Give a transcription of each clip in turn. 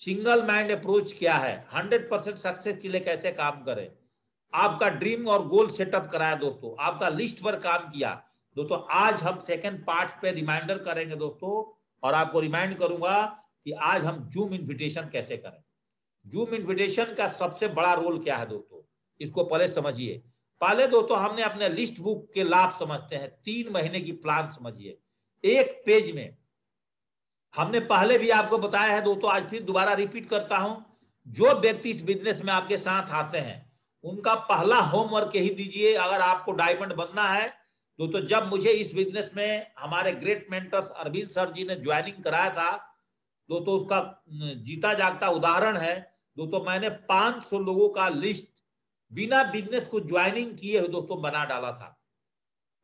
Single mind approach क्या है, 100% success के लिए कैसे काम करें, आपका ड्रीम और गोल सेटअप कराया दोस्तों, आपका लिस्ट पर काम किया दोस्तों। आज हम सेकंड पार्ट पे रिमाइंडर करेंगे दोस्तों, और आपको रिमाइंड करूंगा कि आज हम जूम इन्विटेशन कैसे करें। जूम इन्विटेशन का सबसे बड़ा रोल क्या है दोस्तों, इसको पहले समझिए। पहले दोस्तों हमने अपने लिस्ट बुक के लाभ समझते हैं। 3 महीने की प्लान समझिए। एक पेज में हमने पहले भी आपको बताया है दोस्तों, आज फिर दोबारा रिपीट करता हूं, जो व्यक्ति इस बिजनेस में आपके साथ आते हैं उनका पहला होमवर्क यही दीजिए, अगर आपको डायमंड बनना है दोस्तों। जब मुझे इस बिजनेस में हमारे ग्रेट मेंटर्स अरविंद सर जी ने ज्वाइनिंग कराया था दोस्तों, उसका जीता जागता उदाहरण है दोस्तों। मैंने 500 लोगों का लिस्ट बिना बिजनेस को ज्वाइनिंग किए हुए दोस्तों बना डाला था,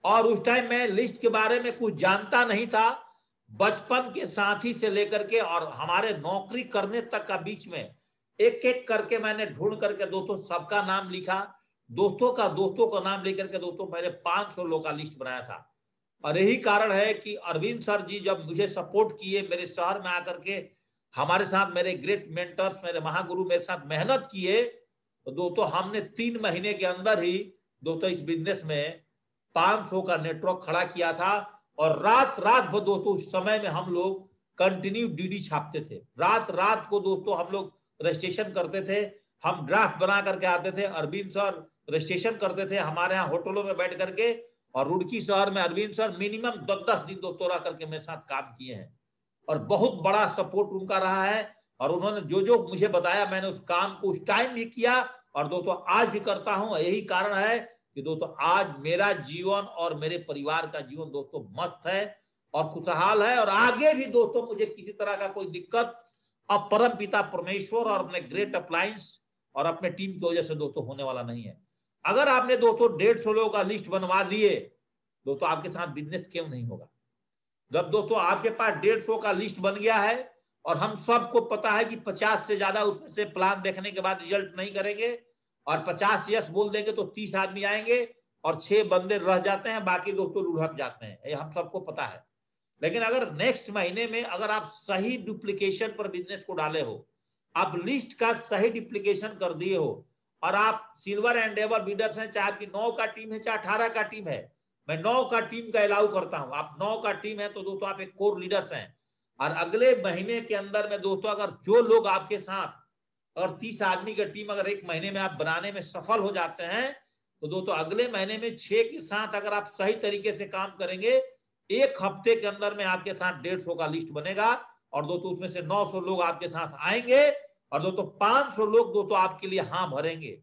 और उस टाइम मैं लिस्ट के बारे में कुछ जानता नहीं था। बचपन के साथी से लेकर के और हमारे नौकरी करने तक का बीच में एक एक करके मैंने ढूंढ करके दोस्तों सबका नाम लिखा, दोस्तों का नाम लेकर के दोस्तों मैंने 500 लोगों का लिस्ट बनाया था। और यही कारण है कि अरविंद सर जी जब मुझे सपोर्ट किए, मेरे शहर में आकर के हमारे साथ, मेरे ग्रेट मेंटर्स, मेरे महागुरु मेरे साथ मेहनत किए, तो दोस्तों हमने 3 महीने के अंदर ही दोस्तों इस बिजनेस में 500 का नेटवर्क खड़ा किया था। और रात रात भर दोस्तों उस समय में हम लोग कंटिन्यू डीडी छापते थे। रात रात को दोस्तों हम लोग रजिस्ट्रेशन करते थे, हम ड्राफ्ट बना करके आते थे, अरविंद सर रजिस्ट्रेशन करते थे हमारे यहाँ होटलों में बैठ करके। और रुड़की शहर में अरविंद सर मिनिमम 10-10 दिन दोस्तों रह करके मेरे साथ काम किए हैं, और बहुत बड़ा सपोर्ट उनका रहा है। और उन्होंने जो जो मुझे बताया मैंने उस काम को उस टाइम भी किया, और दोस्तों आज भी करता हूं। यही कारण है कि दोस्तों आज मेरा जीवन और मेरे परिवार का जीवन दोस्तों मस्त है और खुशहाल है, और आगे भी दोस्तों मुझे किसी तरह का कोई दिक्कत अब परम पिता परमेश्वर और अपने ग्रेट अप्लायंस और अपने टीम की वजह से दोस्तों होने वाला नहीं है। अगर आपने दोस्तों 150 लोगों का लिस्ट बनवा दिए दोस्तों, आपके साथ बिजनेस क्यों नहीं होगा। जब दोस्तों आपके पास 150 का लिस्ट बन गया है, और हम सबको पता है कि 50 से ज्यादा उसमें से प्लान देखने के बाद रिजल्ट नहीं करेंगे, और 50 यस बोल देंगे तो 30 आदमी आएंगे और 6 बंदे रह जाते हैं, बाकी दोस्तों लुढ़क जाते हैं, ये हम सबको पता है। लेकिन अगर नेक्स्ट महीने में अगर आप सही डुप्लीकेशन पर बिजनेस को डाले हो, आप लिस्ट का सही डुप्लीकेशन कर दिए हो, और आप सिल्वर एंड एवर लीडर्स हैं, चाहे आपकी 9 का टीम है चाहे 18 का टीम है, मैं 9 का टीम का अलाउ करता हूं। आप 9 का टीम है तो दोस्तों आप एक कोर लीडर्स हैं, और अगले महीने के अंदर में दोस्तों अगर जो लोग आपके साथ, और 30 आदमी का टीम अगर एक महीने में आप बनाने में सफल हो जाते हैं, तो दोस्तों अगले महीने में 6 के साथ अगर आप सही तरीके से काम करेंगे, एक हफ्ते के अंदर में आपके साथ 150 का लिस्ट बनेगा, और दोस्तों उसमें से 900 लोग आपके साथ आएंगे, और दोस्तों 500 लोग दोस्तों आपके लिए हाँ भरेंगे,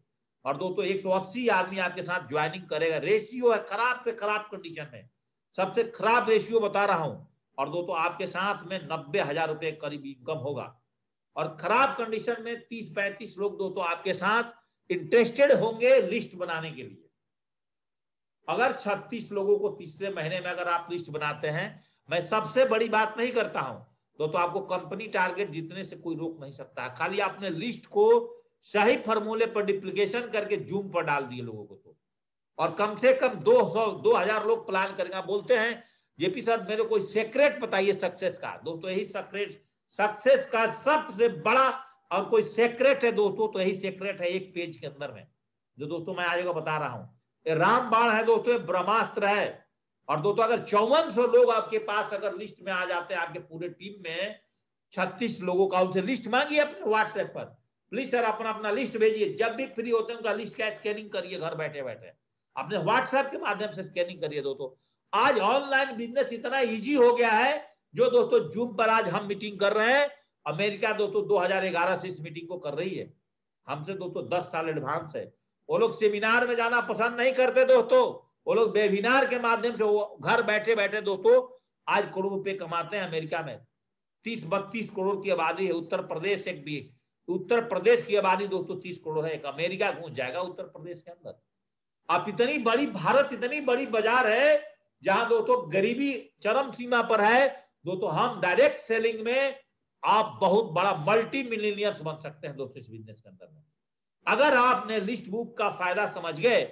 और दोस्तों 180 आदमी आपके साथ ज्वाइनिंग करेगा। रेशियो है खराब पे खराब कंडीशन में, सबसे खराब रेशियो बता रहा हूं, और दोस्तों आपके साथ में 90,000 रुपए करीब इनकम होगा, और खराब कंडीशन में 30-35 लोग दोस्तों आपके साथ इंटरेस्टेड होंगे लिस्ट बनाने के लिए। अगर 36 लोगों को तीसरे महीने में अगर आप लिस्ट बनाते हैं, मैं सबसे बड़ी बात नहीं करता हूं तो आपको कंपनी टारगेट जीतने से कोई रोक नहीं सकता। खाली आपने लिस्ट को सही फॉर्मूले पर डिप्लीकेशन करके जूम पर डाल दिए लोगों को, तो और कम से कम 200-2000 लोग प्लान करेंगे। बोलते हैं जेपी सर मेरे को सीक्रेट बताइए सक्सेस का। दोस्तों यही सीक्रेट, सक्सेस का सबसे बड़ा और कोई सीक्रेट है दोस्तों, तो यही सीक्रेट है एक पेज के अंदर में, जो दोस्तों मैं आज बता रहा हूं। ये रामबाण है दोस्तों, ब्रह्मास्त्र है। और दोस्तों अगर 5400 लोग आपके पास अगर लिस्ट में आ जाते हैं, आपके पूरे टीम में 36 लोगों का, उनसे लिस्ट मांगिए अपने व्हाट्सएप पर, प्लीज सर अपना अपना लिस्ट भेजिए। जब भी फ्री होते हैं उनका लिस्ट का स्कैनिंग करिए, घर बैठे बैठे अपने व्हाट्सएप के माध्यम से स्कैनिंग करिए। दोस्तों आज ऑनलाइन बिजनेस इतना इजी हो गया है, जो दोस्तों जूम पर आज हम मीटिंग कर रहे हैं, अमेरिका दोस्तों 2011 से इस मीटिंग को कर रही है, हमसे दोस्तों 10 साल एडवांस है। वो लोग सेमिनार में जाना पसंद नहीं करते दोस्तों, वो लोग वेबिनार के माध्यम से वो घर बैठे बैठे दोस्तों आज करोड़ रुपए कमाते हैं। अमेरिका में 30-32 करोड़ की आबादी है, उत्तर प्रदेश एक भी, उत्तर प्रदेश की आबादी दोस्तों 30 करोड़ है, एक अमेरिका घुस जाएगा उत्तर प्रदेश के अंदर। अब इतनी बड़ी भारत, इतनी बड़ी बाजार है जहां दोस्तों गरीबी चरम सीमा पर है दोस्तों। हम डायरेक्ट सेलिंग में आप बहुत बड़ा मल्टी मिलियनियर्स बन सकते हैं दोस्तों इस बिजनेस के अंदर में, अगर आपने लिस्ट बुक का फायदा समझ गए।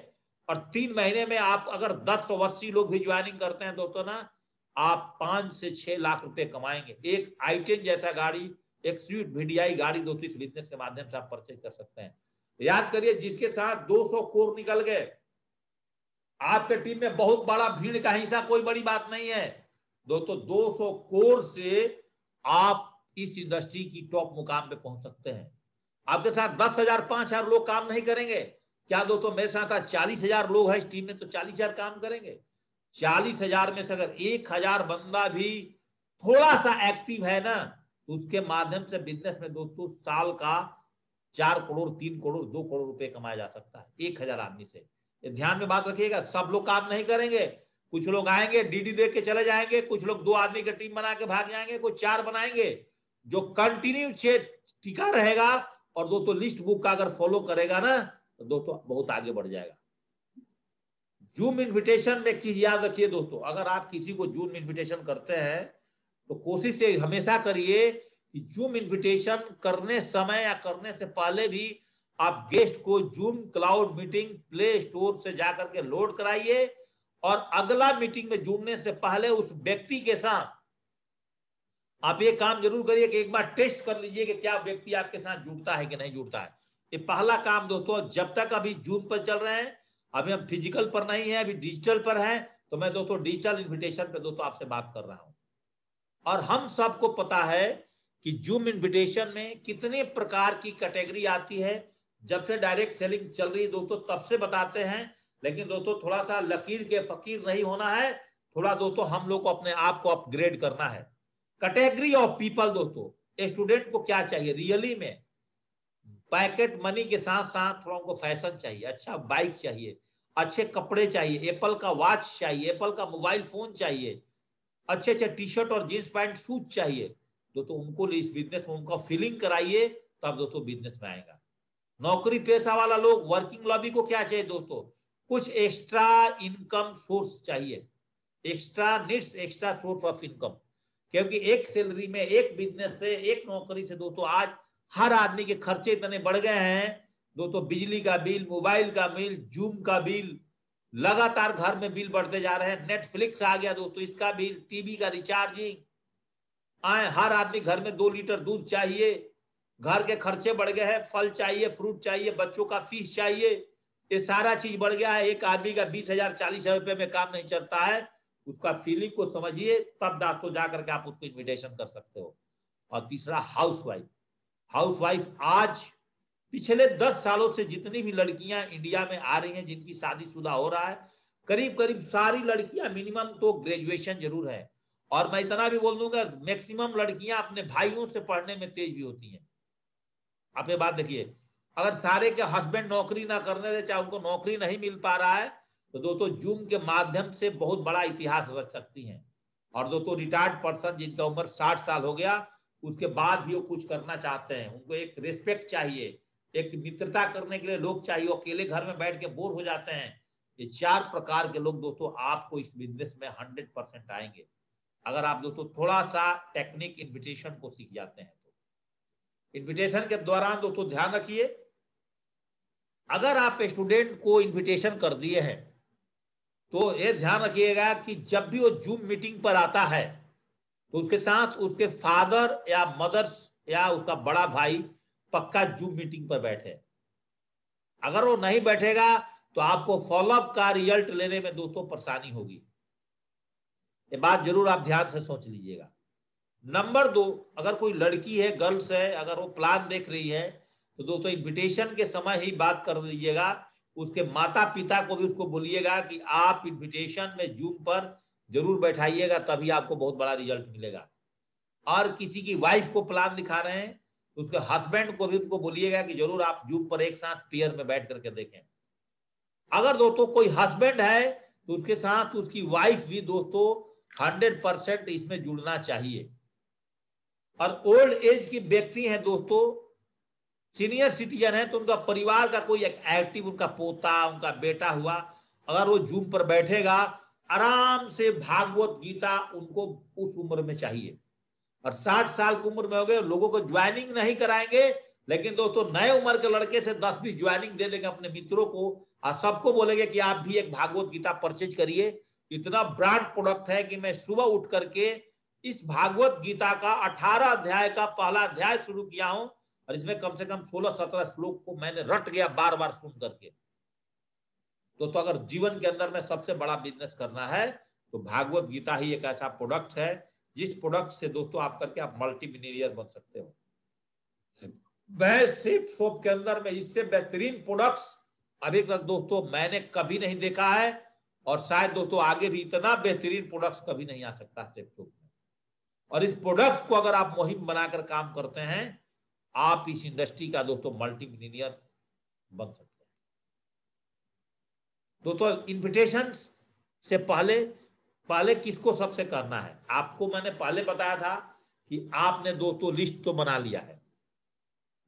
और 3 महीने में आप अगर 10-80 लोग भी ज्वाइनिंग करते हैं दोस्तों ना, आप 5 से 6 लाख रुपए कमाएंगे। एक i10 जैसा गाड़ी एक स्विफ्ट VDI गाड़ी दोस्तों इस बिजनेस के माध्यम से आप परचेज कर सकते हैं। याद करिए, जिसके साथ 200 कोर निकल गए, आपके टीम में बहुत बड़ा भीड़ का हिस्सा कोई बड़ी बात नहीं है दोस्तों। 200 कोर से आप इस इंडस्ट्री की टॉप मुकाम पे पहुंच सकते हैं। आपके साथ 10,000 5,000 लोग काम नहीं करेंगे क्या दोस्तों? मेरे साथ 40,000 लोग हैं इस टीम में, तो 40,000 काम करेंगे। 40,000 में से अगर 1,000 बंदा भी थोड़ा सा एक्टिव है ना, तो उसके माध्यम से बिजनेस में दोस्तों साल का 4 करोड़ 3 करोड़ 2 करोड़ रुपए कमाया जा सकता है 1,000 आदमी से। ध्यान में बात रखिएगा, सब लोग काम नहीं करेंगे। कुछ लोग आएंगे DD दे के चले जाएंगे, कुछ लोग 2 आदमी की टीम बना के भाग जाएंगे, कुछ 4 बनाएंगे। जो कंटिन्यू टिका रहेगा और दोस्तों लिस्ट बुक का अगर फॉलो करेगा ना, तो दोस्तों बहुत आगे बढ़ जाएगा। जूम इन्विटेशन में एक चीज याद रखिए दोस्तों, अगर आप किसी को जूम इन्विटेशन करते हैं तो कोशिश से हमेशा करिए कि जूम इन्विटेशन करने समय या करने से पहले भी आप गेस्ट को zoom cloud meeting play store से जाकर के लोड कराइए, और अगला मीटिंग में जुड़ने से पहले उस व्यक्ति के साथ आप ये काम जरूर करिए कि एक बार टेस्ट कर लीजिए कि क्या व्यक्ति आपके साथ जुड़ता है कि नहीं जुड़ता है। ये पहला काम दोस्तों। जब तक अभी जूम पर चल रहे हैं, अभी हम फिजिकल पर नहीं है, अभी डिजिटल पर है, तो मैं दोस्तों डिजिटल इन्विटेशन पे दोस्तों आपसे बात कर रहा हूं। और हम सबको पता है कि जूम इन्विटेशन में कितने प्रकार की कैटेगरी आती है। जब से डायरेक्ट सेलिंग चल रही है दोस्तों तब से बताते हैं, लेकिन दोस्तों थोड़ा सा लकीर के फकीर नहीं होना है, थोड़ा दोस्तों हम लोग को अपने आप को अपग्रेड करना है। कैटेगरी ऑफ पीपल दोस्तों, स्टूडेंट को क्या चाहिए रियली में? पैकेट मनी के साथ साथ थोड़ा उनको फैशन चाहिए, अच्छा बाइक चाहिए, अच्छे कपड़े चाहिए, एप्पल का वॉच चाहिए, एप्पल का मोबाइल फोन चाहिए, अच्छे अच्छे टी-शर्ट और जींस पैंट शूज चाहिए दोस्तों। उनको इस बिजनेस में उनका फीलिंग कराइए, तब दोस्तों बिजनेस में आएगा। नौकरी पेशा वाला लोग, वर्किंग लॉबी को क्या चाहिए दोस्तों? कुछ एक्स्ट्रा इनकम सोर्स चाहिए, extra needs, extra source of income. क्योंकि एक सैलरी में, एक बिजनेस से, एक नौकरी से दोस्तों आज हर आदमी के खर्चे इतने बढ़ गए हैं दोस्तों। बिजली का बिल, मोबाइल का बिल, जूम का बिल, लगातार घर में बिल बढ़ते जा रहे हैं। नेटफ्लिक्स आ गया दोस्तों, इसका बिल, टीवी का रिचार्जिंग, हर आदमी घर में 2 लीटर दूध चाहिए, घर के खर्चे बढ़ गए हैं, फल चाहिए, फ्रूट चाहिए, बच्चों का फीस चाहिए, ये सारा चीज बढ़ गया है। एक आदमी का 20,000 40,000 रुपए में काम नहीं चलता है। उसका फीलिंग को समझिए, तब दोस्तों जाकर के आप उसको इन्विटेशन कर सकते हो। और तीसरा हाउसवाइफ। हाउसवाइफ आज पिछले 10 सालों से जितनी भी लड़कियां इंडिया में आ रही हैं जिनकी शादीशुदा हो रहा है, करीब करीब सारी लड़कियां मिनिमम तो ग्रेजुएशन जरूर है। और मैं इतना भी बोल दूंगा, मैक्सिमम लड़कियां अपने भाइयों से पढ़ने में तेज भी होती हैं। आप ये बात देखिए, अगर सारे के हस्बैंड नौकरी ना करने दे, चाहे उनको नौकरी नहीं मिल पा रहा है, तो दोस्तों जूम के माध्यम से बहुत बड़ा इतिहास रच सकती हैं। और दोस्तों रिटायर्ड पर्सन जिनका उम्र 60 साल हो गया, उसके बाद भी वो कुछ करना चाहते हैं, उनको एक रिस्पेक्ट चाहिए, एक मित्रता करने के लिए लोग चाहिए, अकेले घर में बैठ के बोर हो जाते हैं। ये 4 प्रकार के लोग दोस्तों आपको इस बिजनेस में 100% आएंगे, अगर आप दोस्तों थोड़ा सा टेक्निक इन्विटेशन को सीख जाते हैं। तो इन्विटेशन के दौरान दोस्तों ध्यान रखिए, अगर आप स्टूडेंट को इन्विटेशन कर दिए हैं तो ये ध्यान रखिएगा कि जब भी वो जूम मीटिंग पर आता है तो उसके साथ उसके फादर या मदर्स या उसका बड़ा भाई पक्का जूम मीटिंग पर बैठे। अगर वो नहीं बैठेगा तो आपको फॉलोअप का रिजल्ट लेने में दोस्तों परेशानी होगी। ये बात जरूर आप ध्यान से सोच लीजिएगा। नंबर 2, अगर कोई लड़की है, गर्ल्स है, अगर वो प्लान देख रही है तो दोस्तों इन्विटेशन के समय ही बात कर लीजिएगा। उसके माता पिता को भी उसको बोलिएगा कि आप इन्विटेशन में जूम पर जरूर बैठाइएगा, तभी आपको बहुत बड़ा रिजल्ट मिलेगा। और किसी की वाइफ को प्लान दिखा रहे हैं तो उसके हस्बैंड को भी उनको बोलिएगा कि जरूर आप जूम पर एक साथ पेयर में बैठ करके देखें। अगर दोस्तों कोई हस्बैंड है तो उसके साथ उसकी वाइफ भी दोस्तों 100% इसमें जुड़ना चाहिए। और ओल्ड एज की व्यक्ति हैं दोस्तों, सीनियर सिटीजन है, तो उनका परिवार का कोई एक्टिव, उनका पोता, उनका बेटा हुआ, अगर वो जूम पर बैठेगा, आराम से भागवत गीता उनको उस उम्र में चाहिए। और 60 साल की उम्र में हो गए लोगों को ज्वाइनिंग नहीं कराएंगे, लेकिन दोस्तों नए उम्र के लड़के से 10 भी ज्वाइनिंग दे देंगे अपने मित्रों को, और सबको बोलेंगे कि आप भी एक भागवत गीता परचेज करिए। इतना ब्रांड प्रोडक्ट है कि मैं सुबह उठ करके इस भागवत गीता का 18 अध्याय का पहला अध्याय शुरू किया हूं और इसमें कम से कम 16-17 श्लोक को मैंने रट गया बार बार सुन करके। तो अगर जीवन के अंदर में सबसे बड़ा बिजनेस करना है तो भागवत गीता ही एक ऐसा प्रोडक्ट है जिस प्रोडक्ट से दोस्तों आप करके आप मल्टी मिलियनियर बन सकते हो। मैं सिर्फ शॉप के अंदर में इससे बेहतरीन प्रोडक्ट्स अभी तक दोस्तों मैंने कभी नहीं देखा है और शायद दोस्तों आगे भी इतना बेहतरीन प्रोडक्ट्स कभी नहीं आ सकता सिर्फ शॉप में। और इस प्रोडक्ट्स को अगर आप मुहिम बनाकर काम करते हैं आप इस इंडस्ट्री का दोस्तों मल्टी मिलियनियर बन सकते हैं। दोस्तों इन्विटेशन से पहले किसको सबसे करना है, आपको मैंने पहले बताया था कि आपने दोस्तों लिस्ट तो बना लिया है।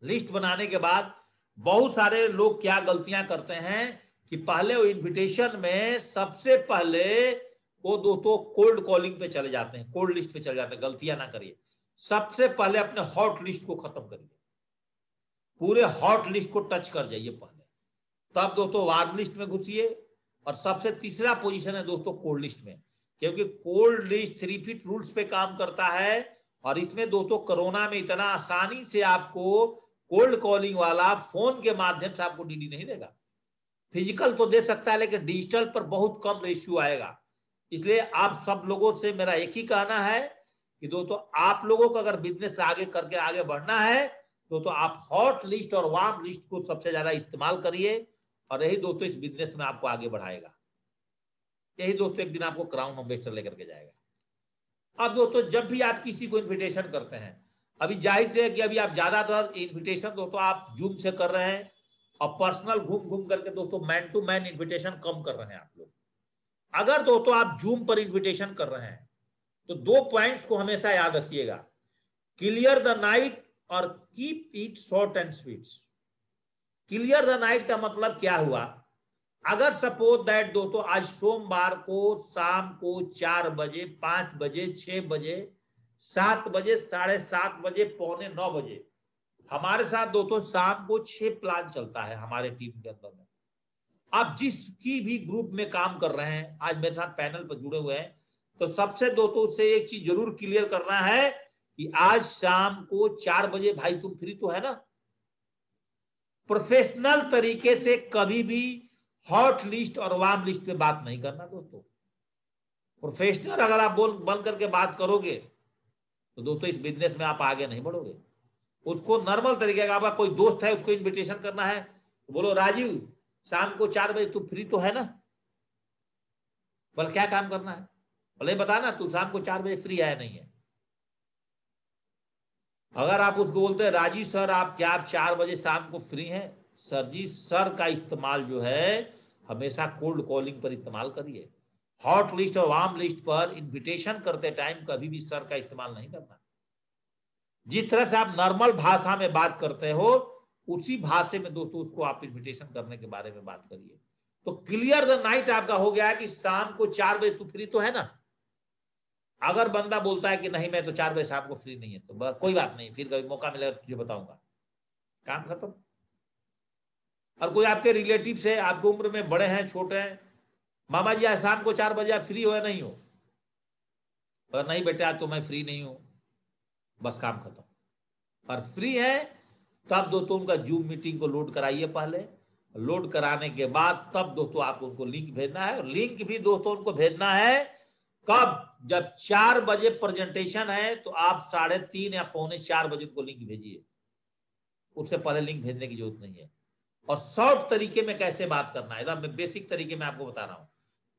लिस्ट बनाने के बाद बहुत सारे लोग क्या गलतियां करते हैं कि पहले वो इन्विटेशन में सबसे पहले वो दोस्तों कोल्ड कॉलिंग पे चले जाते हैं, कोल्ड लिस्ट पे चले जाते हैं। गलतियां ना करिए, सबसे पहले अपने हॉट लिस्ट को खत्म करिए, पूरे हॉट लिस्ट को टच कर जाइए पहले, तब दोस्तों वार्म लिस्ट में घुसिए। और सबसे तीसरा पोजीशन है दोस्तों कोल्ड लिस्ट में, क्योंकि कोल्ड लिस्ट 3 फीट रूल्स पे काम करता है और इसमें दोस्तों कोरोना में इतना आसानी से आपको कोल्ड कॉलिंग वाला फोन के माध्यम से आपको डीडी नहीं देगा। फिजिकल तो दे सकता है लेकिन डिजिटल पर बहुत कम रेशियो आएगा। इसलिए आप सब लोगों से मेरा एक ही कहना है कि दोस्तों आप लोगों को अगर बिजनेस आगे करके आगे बढ़ना है तो आप हॉट लिस्ट और वार्म लिस्ट को सबसे ज्यादा इस्तेमाल करिए और यही दोस्तों इस बिजनेस में आपको आगे बढ़ाएगा। यही दोस्तों एक दिन आपको क्राउन इन्वेस्टर लेकर के जाएगा। अब दोस्तों जब भी आप किसी को इन्विटेशन करते हैं, अभी जाहिर से है कि अभी आप ज्यादातर इन्विटेशन दोस्तों आप जूम से कर रहे हैं और पर्सनल घूम घूम करके दोस्तों मैन टू मैन इन्विटेशन कम कर रहे हैं आप लोग। अगर दोस्तों आप जूम पर इन्विटेशन कर रहे हैं तो 2 पॉइंट्स को हमेशा याद रखिएगा, क्लियर द नाइट और keep it short and sweet. Clear the night का मतलब क्या हुआ, अगर सपोज दैट दोस्तों आज सोमवार को शाम को 4 बजे, 5 बजे, 6 बजे, 7 बजे, 7:30 बजे, 8:45 बजे हमारे साथ दोस्तों शाम को 6 प्लान चलता है हमारे टीम के अंदर में। आप जिसकी भी ग्रुप में काम कर रहे हैं, आज मेरे साथ पैनल पर जुड़े हुए हैं, तो सबसे दोस्तों से एक चीज जरूर क्लियर करना है कि आज शाम को 4 बजे भाई तुम फ्री तो है ना। प्रोफेशनल तरीके से कभी भी हॉट लिस्ट और वार्म लिस्ट पे बात नहीं करना दोस्तों। प्रोफेशनल अगर आप बन करके बात करोगे तो दोस्तों इस बिजनेस में आप आगे नहीं बढ़ोगे। उसको नॉर्मल तरीके का, आपका कोई दोस्त है उसको इन्विटेशन करना है तो बोलो राजीव शाम को 4 बजे तू फ्री तो है ना। बोल क्या काम करना है, बोले बता ना तू शाम को 4 बजे फ्री है नहीं है। अगर आप उसको बोलते हैं राजीव सर आप क्या आप 4 बजे शाम को फ्री हैं, सर जी सर का इस्तेमाल जो है हमेशा कोल्ड कॉलिंग पर इस्तेमाल करिए। हॉट लिस्ट और वार्म लिस्ट पर इन्विटेशन करते टाइम कभी भी सर का इस्तेमाल नहीं करना। जिस तरह से आप नॉर्मल भाषा में बात करते हो उसी भाषा में दोस्तों उसको आप इन्विटेशन करने के बारे में बात करिए। तो क्लियर द नाइट आपका हो गया कि शाम को 4 बजे तू फ्री तो है ना। अगर बंदा बोलता है कि नहीं मैं तो 4 बजे शाम को फ्री नहीं है तो कोई बात नहीं, फिर कभी मौका मिलेगा तुझे बताऊंगा, काम खत्म। और कोई आपके रिलेटिव से आपकी उम्र में बड़े हैं छोटे हैं, मामा जी आज शाम को 4 बजे आप फ्री हो या नहीं हो, पर नहीं बेटा तो मैं फ्री नहीं हूं, बस काम खत्म। और फ्री है तब दोस्तों उनका जूम मीटिंग को लोड कराइए। पहले लोड कराने के बाद तब दोस्तों आपको उनको लिंक भेजना है और लिंक भी दोस्तों उनको भेजना है कब, जब 4 बजे प्रेजेंटेशन है तो आप 3:30 या 3:45 बजे उनको लिंक भेजिए। उससे पहले लिंक भेजने की जरूरत नहीं है। और शॉर्ट तरीके में कैसे बात करना है एकदम मैं बेसिक तरीके में आपको बता रहा हूं।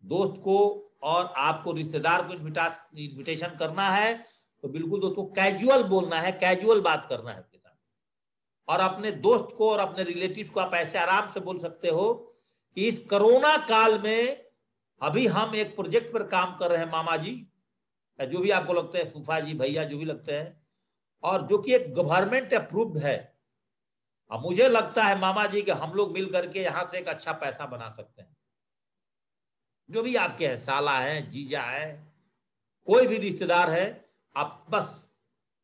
दोस्त को और आपको रिश्तेदार को इन्विटेशन करना है तो बिल्कुल दोस्तों कैजुअल बोलना है, कैजुअल बात करना है उसके साथ। और अपने दोस्त को और अपने रिलेटिव को आप ऐसे आराम से बोल सकते हो कि इस कोरोना काल में अभी हम एक प्रोजेक्ट पर काम कर रहे हैं मामा जी, जो भी आपको लगता है, फूफा जी भैया जो भी लगते हैं, और जो कि एक गवर्नमेंट अप्रूव्ड है। अब मुझे लगता है मामा जी कि हम लोग मिल करके यहां से एक अच्छा पैसा बना सकते हैं। जो भी आपके है, साला है, जीजा है, कोई भी रिश्तेदार है, आप बस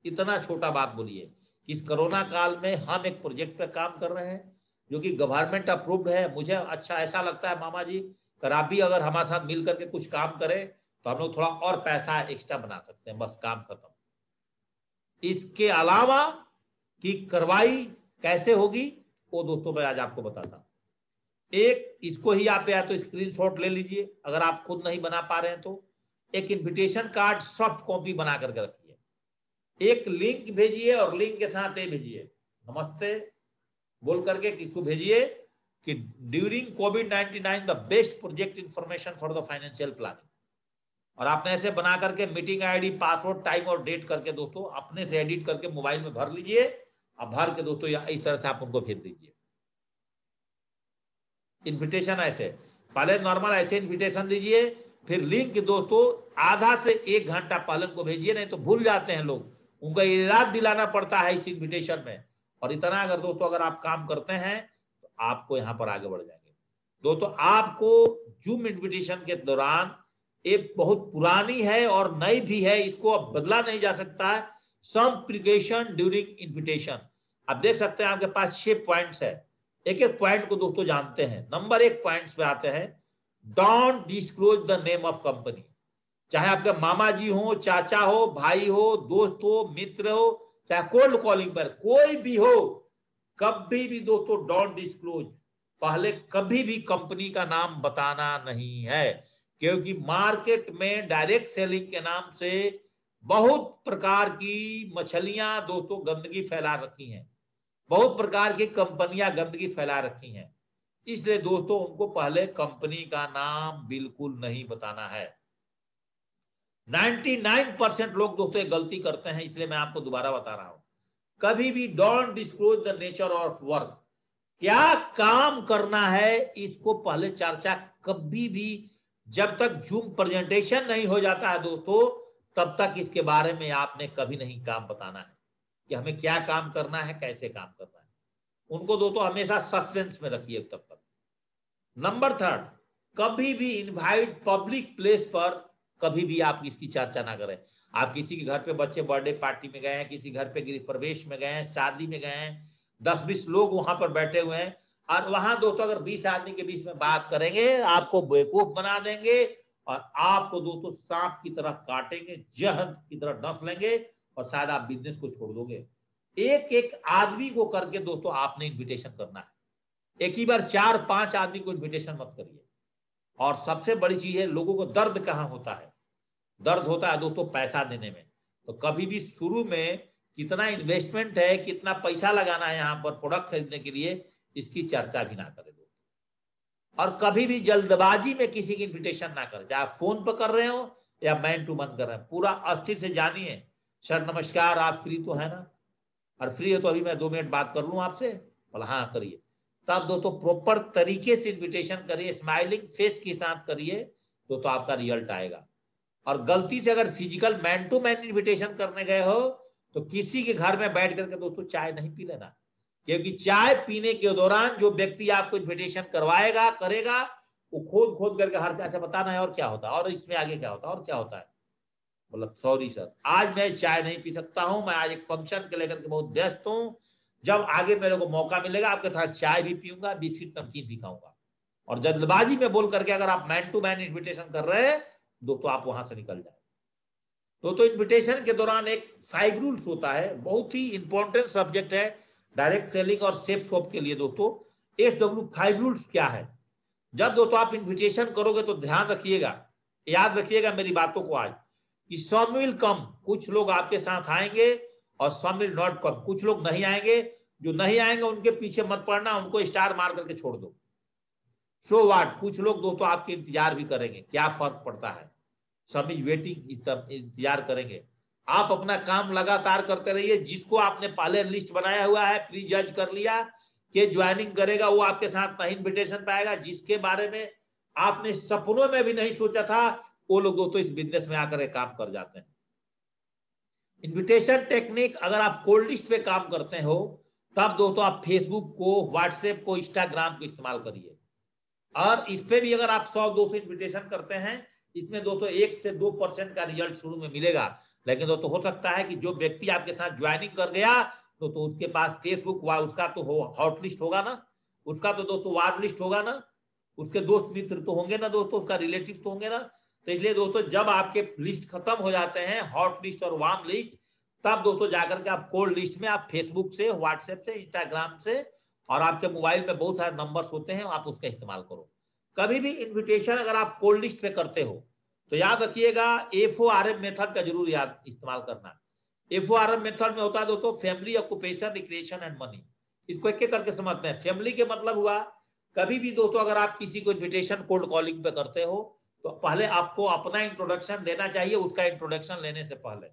इतना छोटा बात बोलिए कि इस कोरोना काल में हम एक प्रोजेक्ट पे काम कर रहे हैं जो कि गवर्नमेंट अप्रूव्ड है। मुझे अच्छा ऐसा लगता है मामा जी, अगर आप भी अगर हमारे साथ मिल करके कुछ काम करें तो हम लोग थोड़ा और पैसा एक्स्ट्रा बना सकते हैं, बस काम खत्म। इसके अलावा कि कार्रवाई कैसे होगी वो दोस्तों मैं आज आपको बताता हूं। एक इसको ही आप या तो स्क्रीनशॉट ले लीजिए, अगर आप खुद नहीं बना पा रहे हैं तो एक इनविटेशन कार्ड सॉफ्ट कॉपी बना करके रखिए, एक लिंक भेजिए और लिंक के साथ ये भेजिए नमस्ते बोल करके किसको भेजिए कि during covid the best project information for the financial planning. और आपने ऐसे बना करके मीटिंग आईडी, पासवर्ड, टाइम और डेट करके दोस्तों अपने से एडिट करके मोबाइल में भर लीजिए। अब भर के दोस्तों इस तरह से आप उनको भेज दीजिए इन्विटेशन। ऐसे पहले नॉर्मल ऐसे इन्विटेशन दीजिए, फिर लिंक दोस्तों आधा से 1 घंटा पहले को भेजिए, नहीं तो भूल जाते हैं लोग, उनको याद दिलाना पड़ता है इस इन्विटेशन में। और इतना अगर दोस्तों अगर आप काम करते हैं तो आपको यहां पर आगे बढ़ जाएंगे। दोस्तों आपको जूम इन्विटेशन के दौरान एक बहुत पुरानी है और नई भी है, इसको अब बदला नहीं जा सकता है। सम प्रिकॉशन ड्यूरिंग इन्विटेशन, आप देख सकते हैं आपके पास 6 पॉइंट्स है, एक एक पॉइंट को दोस्तों जानते हैं। नंबर 1 पॉइंट्स पे आते हैं, don't disclose the name of company. चाहे आपके मामा जी हो, चाचा हो, भाई हो, दोस्त हो, मित्र हो, चाहे कोल्ड कॉलिंग पर कोई भी हो, कभी भी दोस्तों डोंट डिस्क्लोज, पहले कभी भी कंपनी का नाम बताना नहीं है, क्योंकि मार्केट में डायरेक्ट सेलिंग के नाम से बहुत प्रकार की मछलियां दोस्तों गंदगी फैला रखी हैं, बहुत प्रकार की कंपनियां गंदगी फैला रखी हैं। इसलिए दोस्तों उनको पहले कंपनी का नाम बिल्कुल नहीं बताना है। 99% लोग दोस्तों गलती करते हैं, इसलिए मैं आपको दोबारा बता रहा हूं, कभी भी don't disclose the nature of work, क्या काम करना है इसको पहले चर्चा कभी भी, जब तक जूम प्रेजेंटेशन नहीं हो जाता है दोस्तों तब तक इसके बारे में आपने कभी नहीं काम बताना है कि हमें क्या काम करना है, कैसे काम करना है। उनको दोस्तों हमेशा सस्पेंस में रखिए तब तक। नंबर 3, कभी भी इनवाइट पब्लिक प्लेस पर कभी भी आप इसकी चर्चा ना करें। आप किसी के घर पे बच्चे बर्थडे पार्टी में गए हैं, किसी घर पे गृह प्रवेश में गए हैं, शादी में गए हैं, 10-20 लोग वहां पर बैठे हुए हैं और वहां दोस्तों अगर 20 आदमी के बीच में बात करेंगे आपको बेवकूफ बना देंगे और आपको दोस्तों सांप की तरह काटेंगे, जहर की तरह डस लेंगे और शायद आप बिजनेस को छोड़ दोगे। एक एक आदमी को करके दोस्तों आपने इन्विटेशन करना है, एक ही बार 4-5 आदमी को इन्विटेशन मत करिए। और सबसे बड़ी चीज है, लोगों को दर्द कहां होता है, दर्द होता है दोस्तों पैसा देने में। तो कभी भी शुरू में कितना इन्वेस्टमेंट है, कितना पैसा लगाना है यहाँ पर प्रोडक्ट खरीदने के लिए, इसकी चर्चा भी ना करें दोस्तों। और कभी भी जल्दबाजी में किसी की इन्विटेशन ना करें, चाहे आप फोन पर कर रहे हो या मैन टू मैन कर रहे हैं, पूरा अस्थिर से जानिए, सर नमस्कार आप फ्री तो है ना, और फ्री है तो अभी मैं 2 मिनट बात कर लूं आपसे, बोला हाँ करिए। तब दोस्तों प्रॉपर तरीके से इन्विटेशन करिए, स्माइलिंग फेस के साथ करिए तो आपका रिजल्ट आएगा। और गलती से अगर physical man to man invitation करने गए हो तो किसी के घर में बैठ करके दोस्तों चाय नहीं पी लेना, क्योंकि चाय पीने के दौरान जो व्यक्ति आपको इन्विटेशन करवाएगा करेगा वो खोद खोद करके हर चाचा बताना है और क्या होता है और इसमें आगे क्या होता है और क्या होता है। बोला सॉरी सर आज मैं चाय नहीं पी सकता हूं, मैं आज एक फंक्शन के लेकर के बहुत व्यस्त हूं, जब आगे मेरे को मौका मिलेगा आपके साथ चाय भी पीऊंगा, बिस्किट नमकीन भी खाऊंगा। और जल्दबाजी में बोल करके अगर आप मैन टू मैन इन्विटेशन कर रहे हैं दोस्तों आप वहां से निकल जाए। दोस्तों इन्विटेशन के दौरान एक 5 रूल्स होता है, बहुत ही इंपॉर्टेंट सब्जेक्ट है डायरेक्ट सेलिंग और सेफ शॉप के लिए। दोस्तों SW 5 रूल्स क्या है, जब दोस्तों आप इन्विटेशन करोगे तो ध्यान रखिएगा, याद रखिएगा मेरी बातों को आज, कि सम विल कम, कुछ लोग आपके साथ आएंगे और सम विल नॉट कम, कुछ लोग नहीं आएंगे। जो नहीं आएंगे उनके पीछे मत पड़ना, उनको स्टार मार करके छोड़ दो। सो व्हाट, कुछ लोग दोस्तों आपके इंतजार भी करेंगे, क्या फर्क पड़ता है, सम इज वेटिंग, इंतजार करेंगे। आप अपना काम लगातार करते रहिए, जिसको आपने पहले लिस्ट बनाया हुआ है प्री जज कर लिया कि ज्वाइनिंग करेगा वो आपके साथ नहीं इन्विटेशन पाएगा, जिसके बारे में आपने सपनों में भी नहीं सोचा था वो लोग दोस्तों इस बिजनेस में आकर काम कर जाते हैं। इन्विटेशन टेक्निक, अगर आप कोल्ड लिस्ट पे काम करते हो तब दोस्तों आप फेसबुक को, व्हाट्सएप को, इंस्टाग्राम को इस्तेमाल करिए। और इस पे भी अगर आप 100-200 इन्विटेशन करते हैं, इसमें दोस्तों 1 से 2% का रिजल्ट शुरू में मिलेगा, लेकिन दोस्तों हो सकता है कि जो व्यक्ति आपके साथ ज्वाइनिंग कर गया तो उसके पास फेसबुक उसका तो हॉट लिस्ट होगा ना, उसका तो दोस्तों वार्ड लिस्ट होगा ना, उसके दोस्त मित्र तो होंगे ना दोस्तों, उसका रिलेटिव तो होंगे ना, तो इसलिए दोस्तों जब आपके लिस्ट खत्म हो जाते हैं, हॉट लिस्ट और वार्म लिस्ट, तब दोस्तों जाकर के आप कोल्ड लिस्ट में, आप फेसबुक से, व्हाट्सएप से, इंस्टाग्राम से, और आपके मोबाइल में बहुत सारे नंबर्स होते हैं, आप उसका इस्तेमाल करो। कभी भी इन्विटेशन अगर आप कोल्ड लिस्ट पे करते हो तो याद रखिएगा FORM मेथड का जरूर याद इस्तेमाल करना। FORM मेथड में होता है दोस्तों family, occupation, recreation and money. इसको एक एक करके समझते हैं। फैमिली के मतलब हुआ, कभी भी दोस्तों अगर आप किसी को इन्विटेशन कोल्ड कॉलिंग पे करते हो तो पहले आपको अपना इंट्रोडक्शन देना चाहिए, उसका इंट्रोडक्शन लेने से पहले।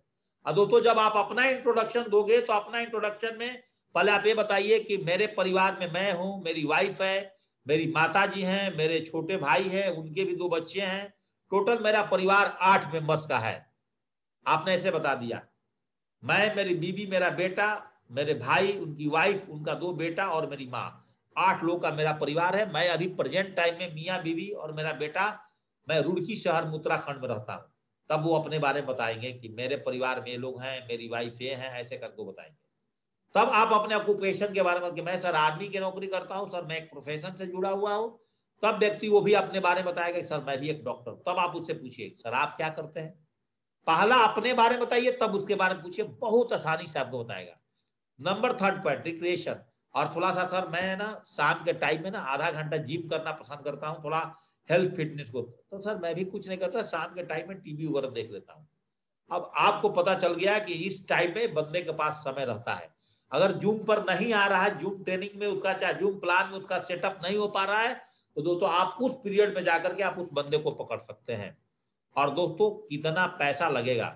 और दोस्तों जब आप अपना इंट्रोडक्शन दोगे तो अपना इंट्रोडक्शन में पहले आप ये बताइए कि मेरे परिवार में मैं हूं, मेरी वाइफ है, मेरी माता जी हैं, मेरे छोटे भाई हैं, उनके भी 2 बच्चे हैं, टोटल मेरा परिवार 8 मेंबर्स का है। आपने ऐसे बता दिया, मैं, मेरी बीवी, मेरा बेटा, मेरे भाई, उनकी वाइफ, उनका 2 बेटा और मेरी माँ, 8 लोग का मेरा परिवार है। मैं अभी प्रेजेंट टाइम में मियाँ बीवी और मेरा बेटा, मैं रुड़की शहर उत्तराखंड में रहता हूँ। तब वो अपने बारे में बताएंगे कि मेरे परिवार में ये लोग हैं, मेरी वाइफ ये है, ऐसे करके बताएंगे। तब आप अपने ऑक्यूपेशन के बारे में कि मैं सर आर्मी की नौकरी करता हूँ सर, मैं एक प्रोफेशन से जुड़ा हुआ हूँ। तब व्यक्ति वो भी अपने बारे में बताएगा कि सर मैं भी एक डॉक्टर। तब आप उससे पूछिए सर आप क्या करते हैं। पहला अपने बारे में बताइए, तब उसके बारे में पूछिए, बहुत आसानी से आपको बताएगा। Number 3 point recreation. और थोड़ा सा सर मैं ना शाम के टाइम में ना आधा घंटा जिम करना पसंद करता हूँ, थोड़ा हेल्थ फिटनेस को। तो सर मैं भी कुछ नहीं करता, शाम के टाइम में टीवी वगैरह देख लेता हूँ। अब आपको पता चल गया कि इस टाइम में बंदे के पास समय रहता है। अगर जूम पर नहीं आ रहा है, जूम ट्रेनिंग में उसका, चाहे जूम प्लान में उसका सेटअप नहीं हो पा रहा है, तो दोस्तों आप उस पीरियड में जाकर के आप उस बंदे को पकड़ सकते हैं। और दोस्तों कितना पैसा लगेगा,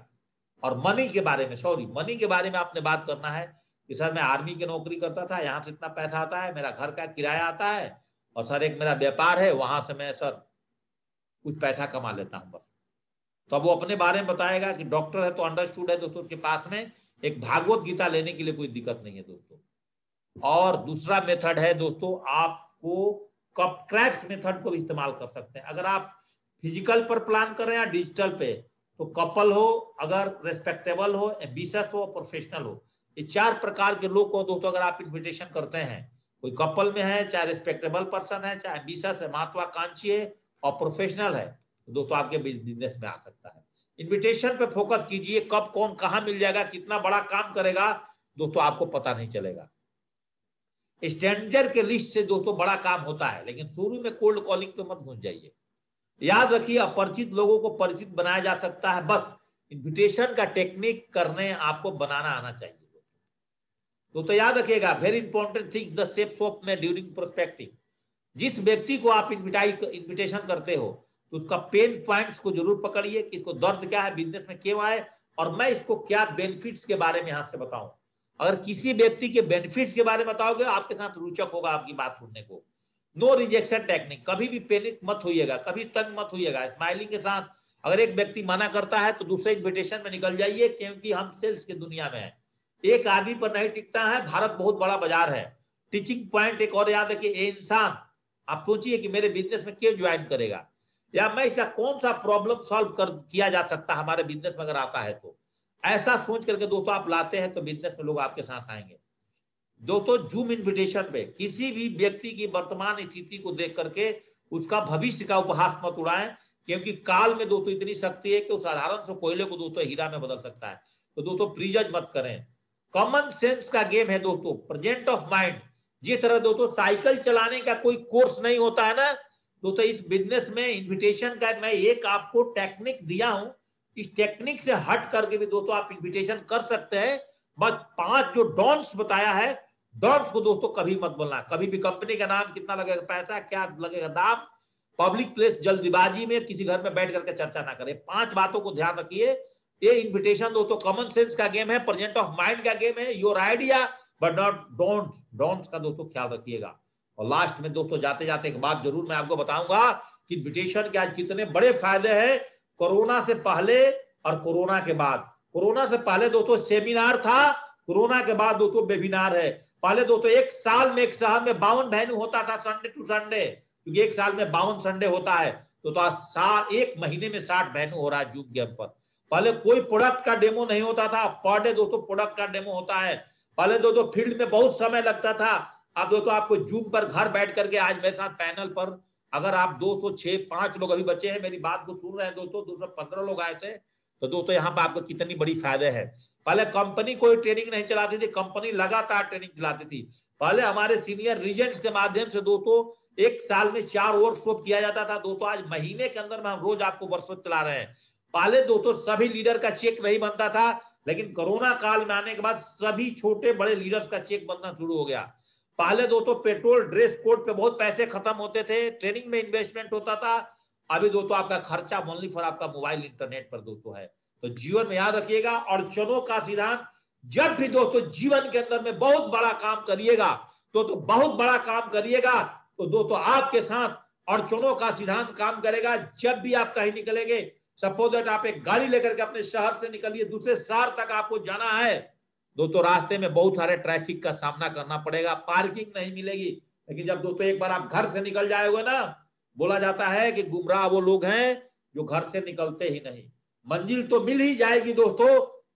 और मनी के बारे में, मनी के बारे में आपने बात करना है कि सर मैं आर्मी की नौकरी करता था, यहाँ से इतना पैसा आता है, मेरा घर का किराया आता है, और सर एक मेरा व्यापार है, वहां से मैं सर कुछ पैसा कमा लेता हूँ बस। तो अब वो अपने बारे में बताएगा कि डॉक्टर है तो अंडरस्टूड है दोस्तों, उसके पास में एक भागवत गीता लेने के लिए कोई दिक्कत नहीं है दोस्तों। और दूसरा मेथड है दोस्तों, आपको कप क्रैक्स मेथड को भी इस्तेमाल कर सकते हैं। अगर आप फिजिकल पर प्लान कर रहे हैं या डिजिटल पे, तो कपल हो, अगर रेस्पेक्टेबल हो, एम्बिशियस हो, प्रोफेशनल हो, ये 4 प्रकार के लोग को दोस्तों अगर आप इन्विटेशन करते हैं, कोई कपल में है, चाहे रेस्पेक्टेबल पर्सन है, चाहे एम्बिशियस है, महत्वाकांक्षी है और प्रोफेशनल है, तो दोस्तों आपके बिजनेस में आ सकता है। इन्विटेशन पे फोकस कीजिए, कब कौन कहां मिल जाएगा, कितना बड़ा काम करेगा दोस्तों आपको पता नहीं चलेगा। स्ट्रेंजर के लिस्ट से दोस्तों बड़ा काम होता है, लेकिन शुरू में कोल्ड कॉलिंग पे मत घुस जाइए। याद रखिए अपरिचित लोगों को परिचित बनाया जा सकता है, बस इन्विटेशन का टेक्निक करने आपको बनाना आना चाहिए। तो याद रखिएगा very important things the shapes of में ड्यूरिंग प्रोस्पेक्टिंग। जिस व्यक्ति को आप इन्विटेशन करते हो तो उसका पेन पॉइंट्स को जरूर पकड़िए कि इसको दर्द क्या है, बिजनेस में क्यों आए, और मैं इसको क्या बेनिफिट्स के बारे में यहां से बताऊं। अगर किसी व्यक्ति के बेनिफिट्स के बारे में बताओगे आपके साथ रोचक होगा आपकी बात सुनने को। नो रिजेक्शन टेक्निक, कभी भी पैनिक मत होइएगा, कभी तंग मत होइएगा, स्माइलिंग के साथ अगर एक व्यक्ति मना करता है तो दूसरे इन्विटेशन में निकल जाइए, क्योंकि हम सेल्स की दुनिया में है, एक आदमी पर नहीं टिकता है। भारत बहुत बड़ा बाजार है। टीचिंग पॉइंट एक और याद है कि इंसान, आप सोचिए कि मेरे बिजनेस में क्यों ज्वाइन करेगा, या मैं इसका कौन सा प्रॉब्लम सॉल्व किया जा सकता है हमारे बिजनेस में अगर आता है तो। ऐसा सोच करके दोस्तों आप लाते हैं तो बिजनेस में लोग आपके साथ आएंगे। दोस्तों जूम इन्विटेशन पे किसी भी व्यक्ति की वर्तमान स्थिति को देख करके उसका भविष्य का उपहास मत उड़ाएं, क्योंकि काल में दोस्तों इतनी शक्ति है कि वो साधारण से कोयले को दोस्तों हीरा में बदल सकता है। तो दोस्तों प्रीजज मत करें। कॉमन सेंस का गेम है दोस्तों, प्रेजेंट ऑफ माइंड। जिस तरह दोस्तों साइकिल चलाने का कोई कोर्स नहीं होता है ना दोस्तों, इस बिजनेस में इन्विटेशन का मैं एक आपको टेक्निक दिया हूं, इस टेक्निक से हट करके भी दोस्तों आप इन्विटेशन कर सकते हैं। बस 5 जो डॉन्स बताया है, डॉन्स को दोस्तों कभी मत बोलना। कभी भी कंपनी का नाम, कितना लगेगा पैसा, क्या लगेगा दाम, पब्लिक प्लेस, जल्दबाजी में किसी घर में बैठ करके चर्चा ना करें। 5 बातों को ध्यान रखिए। ये इन्विटेशन दोस्तों कॉमन सेंस का गेम है, प्रेजेंट ऑफ माइंड का गेम है, your idea but not don't. Don'ts का दोस्तों ख्याल रखिएगा। और लास्ट में दोस्तों जाते जाते एक बात जरूर मैं आपको बताऊंगा कि इन्विटेशन के आज कितने बड़े फायदे हैं, कोरोना से पहले और कोरोना के बाद। कोरोना से पहले दोस्तों सेमिनार था, कोरोना के बाद दोस्तों वेबिनार है। पहले दोस्तों एक साल में एक शहर में 52 वेन्यू होता था संडे टू संडे, क्योंकि एक साल में 52 संडे होता है। तो आज साल एक महीने में 60 वेन्यू हो रहा है जूम गेम पर। पहले कोई प्रोडक्ट का डेमो नहीं होता था, पर डे दोस्तों प्रोडक्ट का डेमो होता है। पहले दोस्तों फील्ड में बहुत समय लगता था, अब दोस्तों आपको जूम पर घर बैठ करके आज मेरे साथ पैनल पर अगर आप 206 5 लोग अभी बचे हैं, मेरी बात को सुन रहे हैं दोस्तों, 215 लोग आए थे, तो दोस्तों यहाँ पे आपको कितनी बड़ी फायदे है। पहले कंपनी कोई ट्रेनिंग नहीं चलाती थी, कंपनी लगातार ट्रेनिंग चलाती थी। पहले हमारे सीनियर रीजेंट्स के माध्यम से दोस्तों एक साल में 4 वर्कशॉप किया जाता था दोस्तों, आज महीने के अंदर में हम रोज आपको वर्कशॉप चला रहे हैं। पहले दोस्तों सभी लीडर का चेक नहीं बनता था, लेकिन कोरोना काल में आने के बाद सभी छोटे बड़े लीडर्स का चेक बनना शुरू हो गया। पहले दोस्तों पेट्रोल ड्रेस कोड पे बहुत पैसे खत्म होते थे, ट्रेनिंग में इन्वेस्टमेंट होता था। अभी दोस्तों आपका खर्चा ओनली फॉर आपका मोबाइल इंटरनेट पर दोस्तों है। तो जीवन में याद रखिएगा, अड़चनों का सिद्धांत, जब भी दोस्तों जीवन के अंदर में बहुत बड़ा काम करिएगा तो बहुत बड़ा काम करिएगा तो दोस्तों आपके साथ अड़चनों का सिद्धांत काम करेगा। जब भी आप कहीं निकलेंगे, सपोज दैट आप एक गाड़ी लेकर के अपने शहर से निकलिए, दूसरे शहर तक आपको जाना है दोस्तों, रास्ते में बहुत सारे ट्रैफिक का सामना करना पड़ेगा, पार्किंग नहीं मिलेगी। लेकिन जब दोस्तों एक बार आप घर से निकल जाओगे ना, बोला जाता है कि गुमराह वो लोग हैं जो घर से निकलते ही नहीं। मंजिल तो मिल ही जाएगी दोस्तों,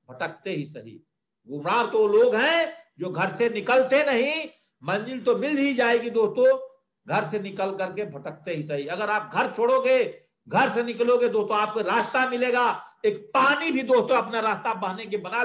भटकते ही सही। गुमराह तो लोग हैं जो घर से निकलते नहीं, मंजिल तो मिल ही जाएगी दोस्तों, घर से निकल करके भटकते ही सही। अगर आप घर छोड़ोगे, घर से निकलोगे दोस्तों, आपको रास्ता मिलेगा, एक पानी भी दोस्तों अपना रास्ता बहने के बना ले।